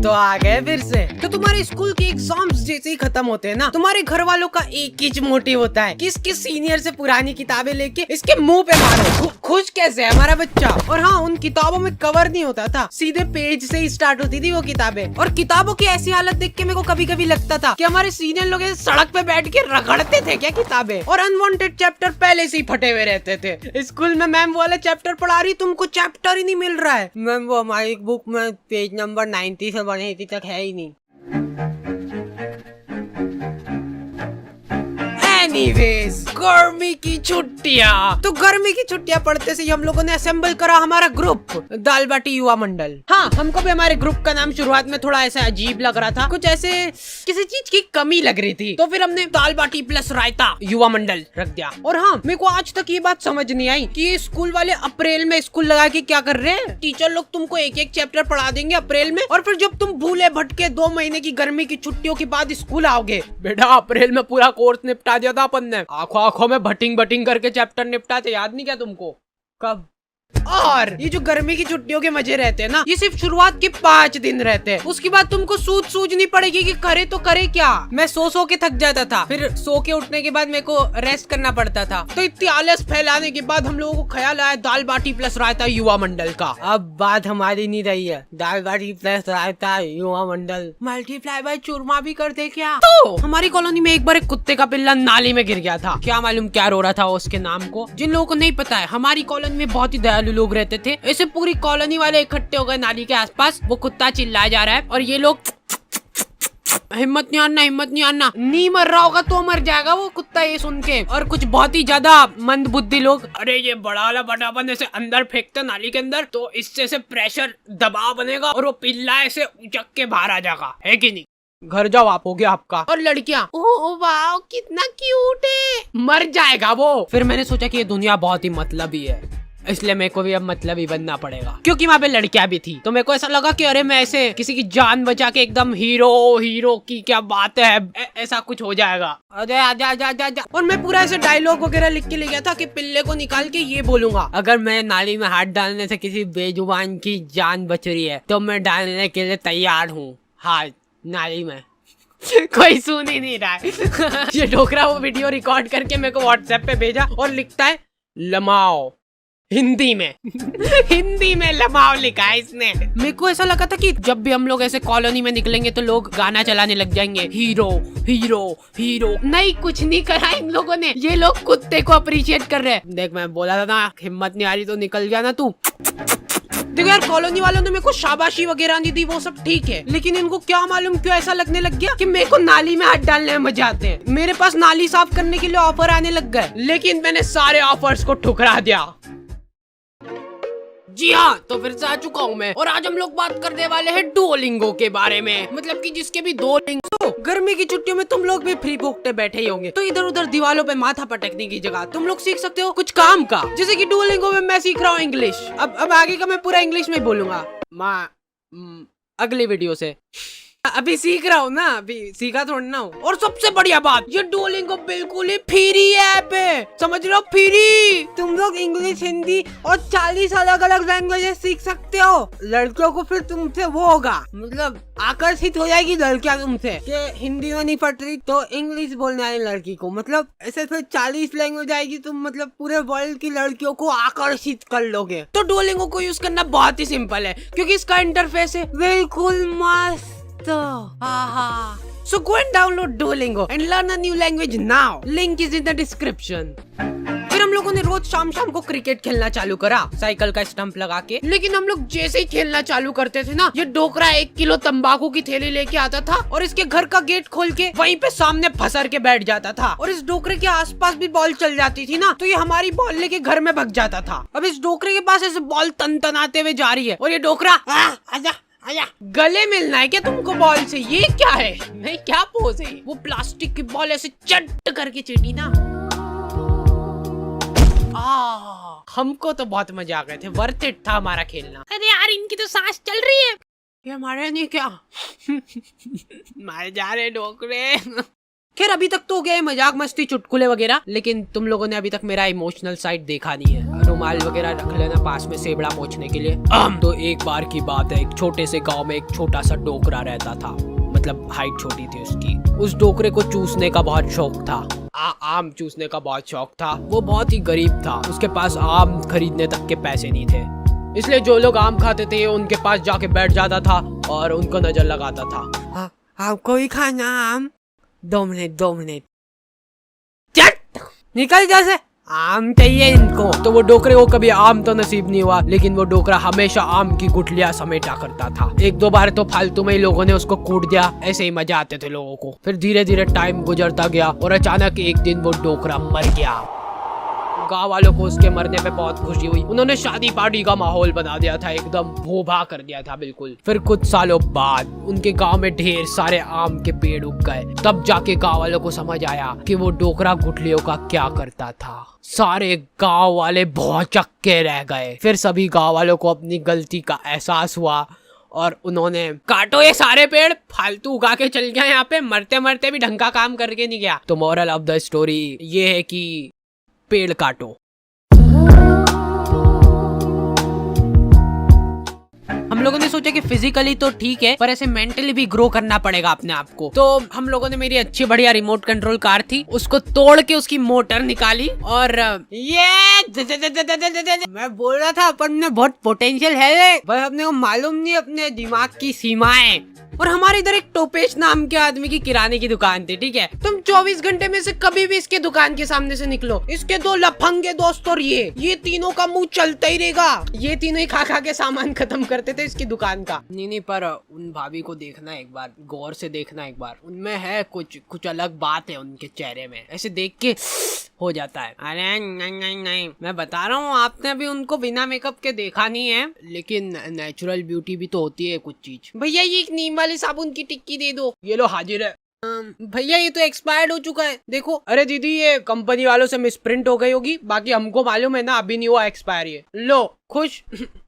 तो आ गए फिर से। तो तुम्हारे स्कूल के एग्जाम्स जैसे ही खत्म होते हैं ना, तुम्हारे घर वालों का एक ही मोटिव होता है कि इसके सीनियर से पुरानी किताबें लेके इसके मुंह पे मारो। खुश कैसे है हमारा बच्चा। और हाँ, उन किताबों में कवर नहीं होता था, सीधे पेज से ही स्टार्ट होती थी वो किताबें। और किताबों की ऐसी हालत देख के मेरे को कभी कभी लगता था कि हमारे सीनियर लोग सड़क पे बैठ के रगड़ते थे क्या किताबें। और अनवांटेड चैप्टर पहले से ही फटे हुए रहते थे। स्कूल में मैम वाला चैप्टर पढ़ा रही, तुमको चैप्टर ही नहीं मिल रहा है। मैम वो हमारी बुक में पेज नंबर 90 से बढ़े तक है ही नहीं। एनीवेज, गर्मी की छुट्टियाँ। तो गर्मी की छुट्टियाँ पढ़ते से हम लोगों ने असेंबल करा हमारा ग्रुप, दाल बाटी युवा मंडल। हाँ, हमको भी हमारे ग्रुप का नाम शुरुआत में थोड़ा ऐसा अजीब लग रहा था, कुछ ऐसे किसी चीज की कमी लग रही थी। तो फिर हमने दाल बाटी प्लस रायता युवा मंडल रख दिया। और हाँ, मेरे को आज तक ये बात समझ नहीं आई कि ये स्कूल वाले अप्रैल में स्कूल लगा के क्या कर रहे हैं। टीचर लोग तुमको एक एक चैप्टर पढ़ा देंगे अप्रैल में, और फिर जब तुम भूले भटके 2 महीने की गर्मी की छुट्टियों के बाद स्कूल आओगे, बेटा अप्रैल में पूरा कोर्स निपटा दिया था अपन ने, आंखों आंखों में भटिंग भटिंग करके चैप्टर निपटाते, याद नहीं क्या तुमको? कब? और ये जो गर्मी की छुट्टियों के मजे रहते हैं ना, ये सिर्फ शुरुआत के 5 दिन रहते हैं। उसके बाद तुमको सूझ नहीं पड़ेगी कि करे तो करे क्या। मैं सो के थक जाता था, फिर सो के उठने के बाद मेरे को रेस्ट करना पड़ता था। तो इतनी आलस फैलाने के बाद हम लोगों को ख्याल आया दाल बाटी प्लस रायता युवा मंडल का। अब बात हमारी नहीं रही है, दाल बाटी प्लस रायता युवा मंडल मल्टीप्लाई बाय चूरमा भी कर दे क्या? तो हमारी कॉलोनी में एक बार एक कुत्ते का पिल्ला नाली में गिर गया था। क्या मालूम क्या रो रहा था उसके नाम को। जिन लोगों को नहीं पता है, हमारी कॉलोनी में बहुत ही दयालु लोग रहते थे। ऐसे पूरी कॉलोनी वाले इकट्ठे हो गए नाली के आसपास। वो कुत्ता चिल्लाया जा रहा है और ये लोग हिम्मत नहीं आना, नहीं मर रहा होगा तो मर जाएगा वो कुत्ता ये सुन के। और कुछ बहुत ही ज्यादा मंद बुद्धि लोग, अरे ये बड़ा वाला बटापन ऐसे अंदर फेंकते नाली के अंदर तो इससे से प्रेशर दबाव बनेगा और वो पिल्ला ऐसे उचक के बाहर आ जाएगा, है कि नहीं? घर जाओ, आप हो गया आपका। और लड़कियां, ओह वाह कितना क्यूट है, मर जाएगा वो। फिर मैंने सोचा कि ये दुनिया बहुत ही मतलबी है, इसलिए मेरे को भी अब मतलबी बनना पड़ेगा, क्योंकि वहाँ पे लड़कियां भी थी। तो मेरे को ऐसा लगा कि अरे मैं ऐसे किसी की जान बचा के एकदम हीरो की क्या बात है, ऐसा कुछ हो जाएगा। अरे आजा। और मैं पूरा ऐसे डायलॉग वगैरह लिख के ले गया था कि पिल्ले को निकाल के ये बोलूंगा, अगर मैं नाली में हाथ डालने से किसी बेजुबान की जान बच रही है तो मैं डालने के लिए तैयार हूँ हाथ नाली में। कोई सुन ही नहीं रहा है। ये डोकरा वो वीडियो रिकॉर्ड करके मेरे को व्हाट्सएप पे भेजा और लिखता है लमाओ हिंदी में लमाओ लिखा है इसने। मेरे को ऐसा लगा था कि जब भी हम लोग ऐसे कॉलोनी में निकलेंगे तो लोग गाना चलाने लग जाएंगे, हीरो। नहीं, कुछ नहीं करा इन लोगों ने, ये लोग कुत्ते को अप्रिशिएट कर रहे हैं। देख मैं बोला था ना, हिम्मत नहीं आ रही तो निकल गया ना तू। देखो यार, कॉलोनी वालों ने मेरे को शाबाशी वगैरह नहीं दी, वो सब ठीक है, लेकिन इनको क्या मालूम क्यों ऐसा लगने लग गया कि मेरे को नाली में हाथ डालने में मजा आते हैं। मेरे पास नाली साफ करने के लिए ऑफर आने लग गए, लेकिन मैंने सारे ऑफर्स को ठुकरा दिया। जी हाँ, तो फिर से आ चुका हूँ मैं, और आज हम लोग बात करने वाले हैं डुओलिंगो के बारे में। मतलब कि जिसके भी 2 लिंग। गर्मी की छुट्टियों में तुम लोग भी फ्री भोगते बैठे ही होंगे, तो इधर उधर दीवारों पे माथा पटकने की जगह तुम लोग सीख सकते हो कुछ काम का। जैसे कि डुओलिंगो में मैं सीख रहा हूँ इंग्लिश। अब आगे का मैं पूरा इंग्लिश में बोलूंगा अगली वीडियो से। अभी सीख रहा हूँ ना, अभी सीखा थोड़ा ना हूँ। और सबसे बढ़िया बात, ये डुओलिंगो बिल्कुल ही फ्री ऐप है, समझ लो फ्री। तुम लोग इंग्लिश, हिंदी और 40 अलग अलग लैंग्वेजेस सीख सकते हो। लड़कियों को फिर तुमसे वो होगा, मतलब आकर्षित हो जाएगी लड़कियां तुमसे कि हिंदी में नहीं पढ़ रही तो इंग्लिश बोलने वाली लड़की को, मतलब ऐसे फिर 40 लैंग्वेज आएगी, तुम मतलब पूरे वर्ल्ड की लड़कियों को आकर्षित कर लोगे। तो डुओलिंगो को यूज करना बहुत ही सिंपल है, क्योंकि इसका इंटरफेस है बिल्कुल मस्त। So go and download Duolingo and learn a new language now. Link is in the description. फिर हम लोगों ने रोज शाम को क्रिकेट खेलना चालू करा, साइकिल का स्टंप लगा के। लेकिन हम लोग जैसे ही खेलना चालू करते थे ना, ये डोकरा 1 किलो तंबाकू की थैली लेके आता था और इसके घर का गेट खोल के वहीं पे सामने फंसर के बैठ जाता था। और इस डोकरे के आसपास भी बॉल चल जाती थी ना, तो ये हमारी बॉल लेके घर में भग जाता था। अब इस डोकरे के पास ऐसे बॉल तनतनाते हुए जा रही है और ये डोकरा आजा गले मिलना है क्या तुमको बॉल से? ये क्या है, नहीं क्या पोज है? वो प्लास्टिक की बॉल ऐसे चट करके चीटी ना। हमको तो बहुत मजा आ गए थे, वर्थ इट था हमारा खेलना। अरे यार, इनकी तो सांस चल रही है, ये हमारे नहीं क्या? मारे जा रहे डोकरे। खैर अभी तक तो हो गया है मजाक मस्ती चुटकुले वगैरह, लेकिन तुम लोगों ने अभी तक मेरा इमोशनल साइड देखा नहीं है। रुमाल वगैरह रख लेना पास में सेबड़ा पोंछने के लिए। तो एक बार की बात है, एक छोटे से गांव में एक छोटा सा डोकरा रहता था, मतलब हाइट छोटी थी उसकी। उस डोकरे को चूसने का बहुत शौक था, आम चूसने का बहुत शौक था। वो बहुत ही गरीब था, उसके पास आम खरीदने तक के पैसे नहीं थे, इसलिए जो लोग आम खाते थे उनके पास जाके बैठ जाता था और उनको नजर लगाता था। आपको ही खाना आम? 2 मिनट चट निकल जैसे, आम चाहिए इनको। तो वो डोकरे को कभी आम तो नसीब नहीं हुआ, लेकिन वो डोकरा हमेशा आम की गुठलियां समेटा करता था। 1-2 बार तो फालतू में ही लोगों ने उसको कूट दिया, ऐसे ही मजा आते थे लोगों को। फिर धीरे धीरे टाइम गुजरता गया और अचानक एक दिन वो डोकरा मर गया। गाँव वालों को उसके मरने पे बहुत खुशी हुई, उन्होंने शादी पार्टी का माहौल बना दिया था, एकदम भोभा कर दिया था बिल्कुल। फिर कुछ सालों बाद उनके गांव में ढेर सारे आम के पेड़ उग गए। तब जाके गांव वालों को समझ आया कि वो डोकरा गुठलियों का क्या करता था। सारे गांव वाले बहुत चक्के रह गए। फिर सभी गांव वालों को अपनी गलती का एहसास हुआ और उन्होंने काटो ये सारे पेड़, फालतू उगा के चल गया यहाँ पे, मरते मरते भी ढंग का काम करके नहीं गया। तो मोरल ऑफ द स्टोरी ये है कि पेड़ काटो। हम लोगों ने सोचा कि फिजिकली तो ठीक है, पर ऐसे मेंटली भी ग्रो करना पड़ेगा अपने आप को। तो हम लोगों ने मेरी अच्छी बढ़िया रिमोट कंट्रोल कार थी, उसको तोड़ के उसकी मोटर निकाली और ये मैं बोल रहा था अपन में बहुत पोटेंशियल है, पर अपने को मालूम नहीं अपने दिमाग की सीमाएं। और हमारे इधर एक टोपेश नाम के आदमी की किराने की दुकान थी, ठीक है। तुम 24 घंटे में से कभी भी इसके दुकान के सामने से निकलो, इसके 2 लफंगे दोस्त और ये तीनों का मुंह चलता ही रहेगा। ये तीनों ही खा के सामान खत्म करते थे इसकी दुकान का। नहीं पर उन भाभी को देखना एक बार, गौर से देखना एक बार, उनमें है कुछ अलग बात है उनके चेहरे में, ऐसे देख के हो जाता है। अरे नहीं मैं बता रहा हूँ, आपने अभी उनको बिना मेकअप के देखा नहीं है, लेकिन नेचुरल ब्यूटी भी तो होती है कुछ चीज। भैया ये एक नीम वाली साबुन की टिक्की दे दो। ये लो हाजिर है। भैया ये तो एक्सपायर्ड हो चुका है, देखो। अरे दीदी ये कंपनी वालों से मिसप्रिंट हो गई होगी, बाकी हमको मालूम है ना अभी नहीं हुआ एक्सपायर। ये लो खुश।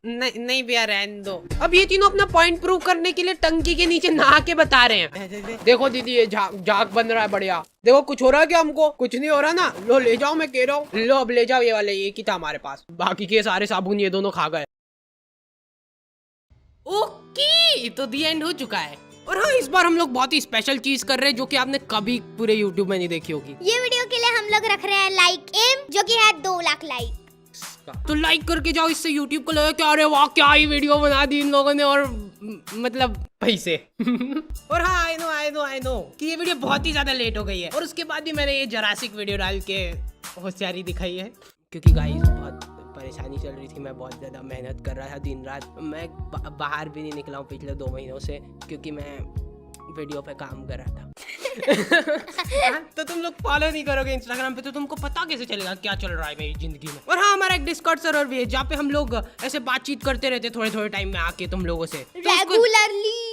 नहीं भैया रहने दो। अब ये तीनों अपना पॉइंट प्रूव करने के लिए टंकी के नीचे नहा के बता रहे हैं। देखो दीदी ये झाग बन रहा है बढ़िया। देखो कुछ हो रहा है क्या? हमको कुछ नहीं हो रहा ना। लो ले जाओ, मैं कह रहा हूँ। लो अब ले जाओ, ये वाले एक ही था हमारे पास, बाकी के सारे साबुन ये दोनों खा गए। ओके तो दी एंड हो चुका है। और हाँ, इस बार हम लोग बहुत ही स्पेशल चीज कर रहे हैं जो कि आपने कभी पूरे YouTube में नहीं देखी होगी। ये वीडियो के लिए हम लोग रख रहे हैं लाइक एम, जो कि है 2 लाख लाइक। तो लाइक करके जाओ, इससे YouTube को लगे कि अरे वाह क्या ही वीडियो बना दी इन लोगों ने, और मतलब पैसे। और हाँ आई नो कि ये वीडियो बहुत ही ज्यादा लेट हो गई है, और उसके बाद भी मैंने ये जरासिक वीडियो डाल के होशियारी दिखाई है, क्योंकि गाइस बहुत परेशानी चल रही थी। मैं बहुत ज़्यादा मेहनत कर रहा था दिन रात। मैं बाहर भी नहीं निकला हूँ पिछले 2 महीनों से, क्योंकि मैं वीडियो पे काम कर रहा था। तो तुम लोग फॉलो नहीं करोगे इंस्टाग्राम पे, तो तुमको पता कैसे चलेगा क्या चल रहा है मेरी जिंदगी में। और हाँ, हमारा एक डिस्कॉर्ड सर्वर भी है जहाँ पे हम लोग ऐसे बातचीत करते रहते थोड़े टाइम में आके तुम लोगों से रेगुलरली।